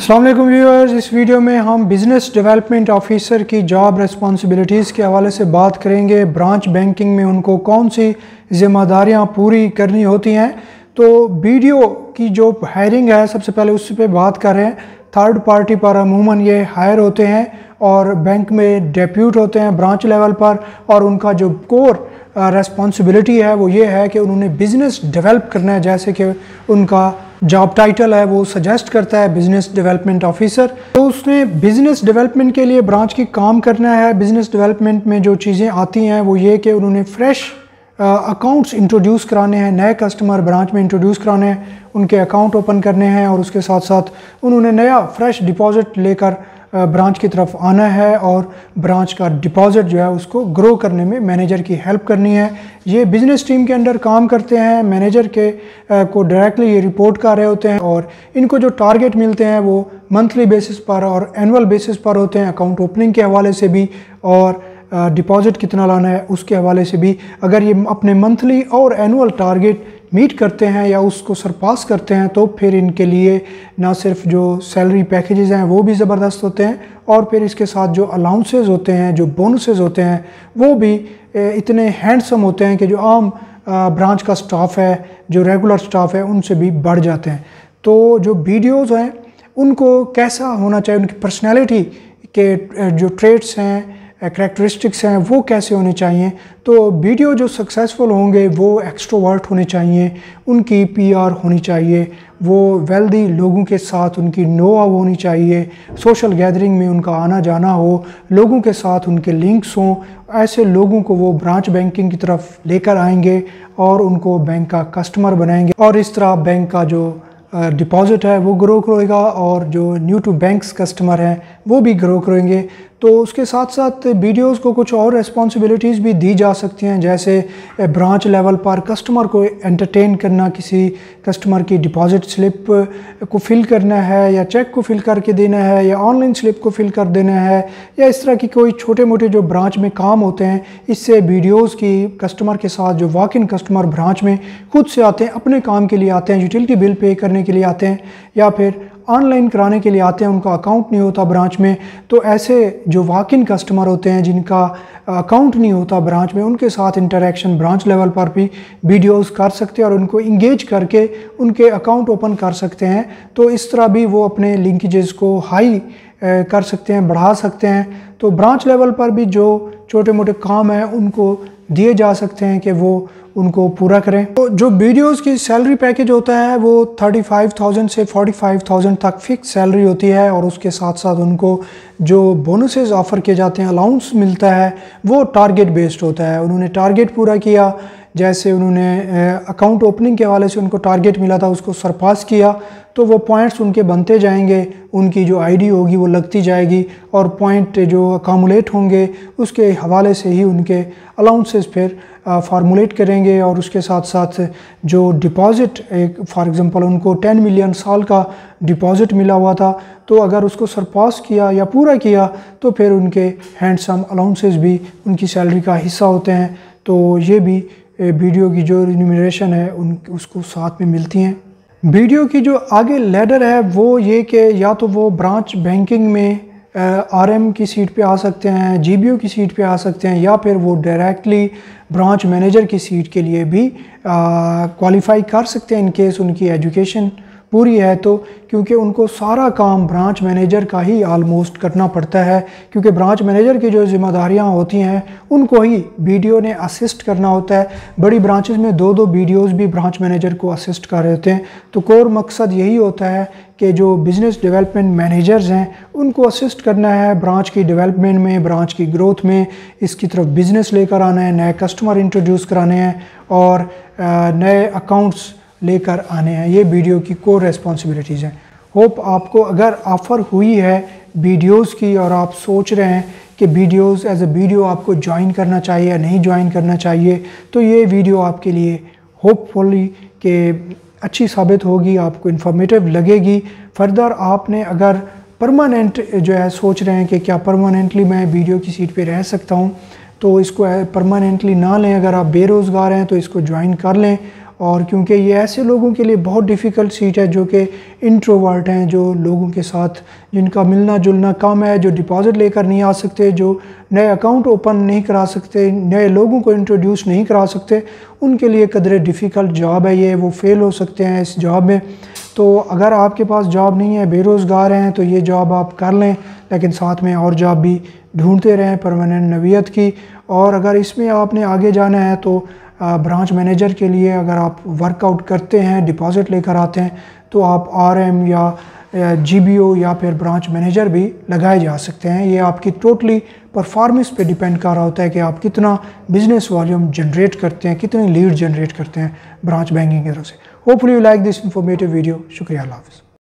अस्सलाम वालेकुम व्यूअर्स, इस वीडियो में हम बिज़नेस डेवलपमेंट ऑफिसर की जॉब रिस्पॉन्सिबिलिटीज़ के हवाले से बात करेंगे। ब्रांच बैंकिंग में उनको कौन सी ज़िम्मेदारियां पूरी करनी होती हैं। तो वीडियो की जो हायरिंग है, सबसे पहले उस पर बात कर रहे हैं। थर्ड पार्टी पर अमूमन ये हायर होते हैं और बैंक में डेप्यूट होते हैं ब्रांच लेवल पर, और उनका जो कोर रेस्पॉन्सिबिलिटी है वो ये है कि उन्होंने बिज़नेस डेवलप करना है। जैसे कि उनका जॉब टाइटल है वो सजेस्ट करता है बिज़नेस डेवलपमेंट ऑफिसर, तो उसने बिज़नेस डेवलपमेंट के लिए ब्रांच की काम करना है। बिज़नेस डेवलपमेंट में जो चीज़ें आती हैं वो ये कि उन्होंने फ्रेश अकाउंट्स इंट्रोड्यूस कराने हैं, नए कस्टमर ब्रांच में इंट्रोड्यूस कराने हैं, उनके अकाउंट ओपन करने हैं, और उसके साथ साथ उन्होंने नया फ्रेश डिपॉज़िट लेकर ब्रांच की तरफ आना है और ब्रांच का डिपॉज़िट जो है उसको ग्रो करने में मैनेजर की हेल्प करनी है। ये बिज़नेस टीम के अंडर काम करते हैं, मैनेजर के को डायरेक्टली ये रिपोर्ट कर रहे होते हैं, और इनको जो टारगेट मिलते हैं वो मंथली बेसिस पर और एनुअल बेसिस पर होते हैं। अकाउंट ओपनिंग के हवाले से भी और डिपॉज़िट कितना लाना है उसके हवाले से भी। अगर ये अपने मंथली और एनुअल टारगेट मीट करते हैं या उसको सरपास करते हैं तो फिर इनके लिए ना सिर्फ जो सैलरी पैकेजेस हैं वो भी ज़बरदस्त होते हैं, और फिर इसके साथ जो अलाउंसेस होते हैं, जो बोनसेस होते हैं, वो भी इतने हैंडसम होते हैं कि जो आम ब्रांच का स्टाफ है, जो रेगुलर स्टाफ है, उनसे भी बढ़ जाते हैं। तो जो वीडियोस हैं उनको कैसा होना चाहिए, उनकी पर्सनैलिटी के जो ट्रेट्स हैं, करैक्टरिस्टिक्स हैं, वो कैसे होने चाहिए। तो वीडियो जो सक्सेसफुल होंगे वो एक्सट्रोवर्ट होने चाहिए, उनकी पीआर होनी चाहिए, वो वेल्दी लोगों के साथ उनकी नो आव होनी चाहिए, सोशल गैदरिंग में उनका आना जाना हो, लोगों के साथ उनके लिंक्स हों। ऐसे लोगों को वो ब्रांच बैंकिंग की तरफ लेकर आएंगे और उनको बैंक का कस्टमर बनाएंगे, और इस तरह बैंक का जो डिपॉज़िट है वो ग्रो करेगा और जो न्यू टू बैंक्स कस्टमर हैं वो भी ग्रो करेंगे। तो उसके साथ साथ वीडियोस को कुछ और रिस्पॉन्सिबिलिटीज़ भी दी जा सकती हैं, जैसे ब्रांच लेवल पर कस्टमर को एंटरटेन करना, किसी कस्टमर की डिपॉज़िट स्लिप को फिल करना है, या चेक को फिल करके देना है, या ऑनलाइन स्लिप को फिल कर देना है, या इस तरह की कोई छोटे मोटे जो ब्रांच में काम होते हैं। इससे वीडियोज़ की कस्टमर के साथ, जो वॉक इन कस्टमर ब्रांच में खुद से आते हैं, अपने काम के लिए आते हैं, यूटिलिटी बिल पे करने के लिए आते हैं, या फिर ऑनलाइन कराने के लिए आते हैं, उनका अकाउंट नहीं होता ब्रांच में, तो ऐसे जो वॉक इन कस्टमर होते हैं जिनका अकाउंट नहीं होता ब्रांच में, उनके साथ इंटरेक्शन ब्रांच लेवल पर भी वीडियोस कर सकते हैं और उनको इंगेज करके उनके अकाउंट ओपन कर सकते हैं। तो इस तरह भी वो अपने लिंकेजेस को हाई कर सकते हैं, बढ़ा सकते हैं। तो ब्रांच लेवल पर भी जो छोटे मोटे काम हैं उनको दिए जा सकते हैं कि वो उनको पूरा करें। तो जो वीडियोस की सैलरी पैकेज होता है वो 35,000 से 45,000 तक फिक्स सैलरी होती है, और उसके साथ साथ उनको जो बोनसेस ऑफ़र किए जाते हैं, अलाउंस मिलता है, वो टारगेट बेस्ड होता है। उन्होंने टारगेट पूरा किया, जैसे उन्होंने अकाउंट ओपनिंग के हवाले से उनको टारगेट मिला था, उसको सरपास किया, तो वो पॉइंट्स उनके बनते जाएंगे, उनकी जो आईडी होगी वो लगती जाएगी, और पॉइंट जो अकामुलेट होंगे उसके हवाले से ही उनके अलाउंसेस फिर फार्मूलेट करेंगे। और उसके साथ साथ जो डिपॉज़िट, एक फॉर एग्ज़ाम्पल उनको 10 मिलियन साल का डिपॉज़िट मिला हुआ था, तो अगर उसको सरपास किया या पूरा किया तो फिर उनके हैंडसम अलाउंसेस भी उनकी सैलरी का हिस्सा होते हैं। तो ये भी वीडियो की जो रिन्यूमरेशन है उसको साथ में मिलती हैं। वीडियो की जो आगे लैडर है वो ये कि या तो वो ब्रांच बैंकिंग में आरएम की सीट पे आ सकते हैं, जीबीओ की सीट पे आ सकते हैं, या फिर वो डायरेक्टली ब्रांच मैनेजर की सीट के लिए भी क्वालिफाई कर सकते हैं इन केस उनकी एजुकेशन पूरी है तो, क्योंकि उनको सारा काम ब्रांच मैनेजर का ही आलमोस्ट करना पड़ता है, क्योंकि ब्रांच मैनेजर की जो जिम्मेदारियां होती हैं उनको ही वीडियो ने असिस्ट करना होता है। बड़ी ब्रांचेस में 2-2 वीडियोस भी ब्रांच मैनेजर को असिस्ट कर रहे होते हैं। तो कोर मकसद यही होता है कि जो बिज़नेस डेवलपमेंट मैनेजर्स हैं उनको असिस्ट करना है ब्रांच की डेवलपमेंट में, ब्रांच की ग्रोथ में, इसकी तरफ बिज़नेस लेकर आना है, नए कस्टमर इंट्रोड्यूस कराने हैं और नए अकाउंट्स लेकर आने हैं। ये वीडियो की कोर रिस्पॉन्सिबिलिटीज़ हैं। होप आपको अगर ऑफ़र हुई है वीडियोस की और आप सोच रहे हैं कि वीडियोस एज अ वीडियो आपको ज्वाइन करना चाहिए या नहीं ज्वाइन करना चाहिए, तो ये वीडियो आपके लिए होपफुली कि अच्छी साबित होगी, आपको इन्फॉर्मेटिव लगेगी। फर्दर आपने अगर परमानेंट जो है सोच रहे हैं कि क्या परमानेंटली मैं वीडियो की सीट पे रह सकता हूँ, तो इसको परमानेंटली ना लें। अगर आप बेरोज़गार हैं तो इसको ज्वाइन कर लें और क्योंकि ये ऐसे लोगों के लिए बहुत डिफ़िकल्ट सीट है जो कि इंट्रोवर्ट हैं, जो लोगों के साथ जिनका मिलना जुलना कम है, जो डिपॉज़िट लेकर नहीं आ सकते, जो नए अकाउंट ओपन नहीं करा सकते, नए लोगों को इंट्रोड्यूस नहीं करा सकते, उनके लिए कदरे डिफ़िकल्ट जॉब है ये, वो फेल हो सकते हैं इस जॉब में। तो अगर आपके पास जॉब नहीं है, बेरोज़गार हैं, तो ये जॉब आप कर लें, लेकिन साथ में और जॉब भी ढूंढते रहें परमानेंट नवीयत की। और अगर इसमें आपने आगे जाना है तो ब्रांच मैनेजर के लिए अगर आप वर्कआउट करते हैं, डिपॉज़िट लेकर आते हैं, तो आप RM या GBO या फिर ब्रांच मैनेजर भी लगाए जा सकते हैं। ये आपकी टोटली परफॉर्मेंस पे डिपेंड कर रहा होता है कि आप कितना बिजनेस वॉल्यूम जनरेट करते हैं, कितनी लीड जनरेट करते हैं ब्रांच बैंकिंग की तरफ से। Hopefully you like this informative video. शुक्रिया, अल्लाह हाफ़िज़।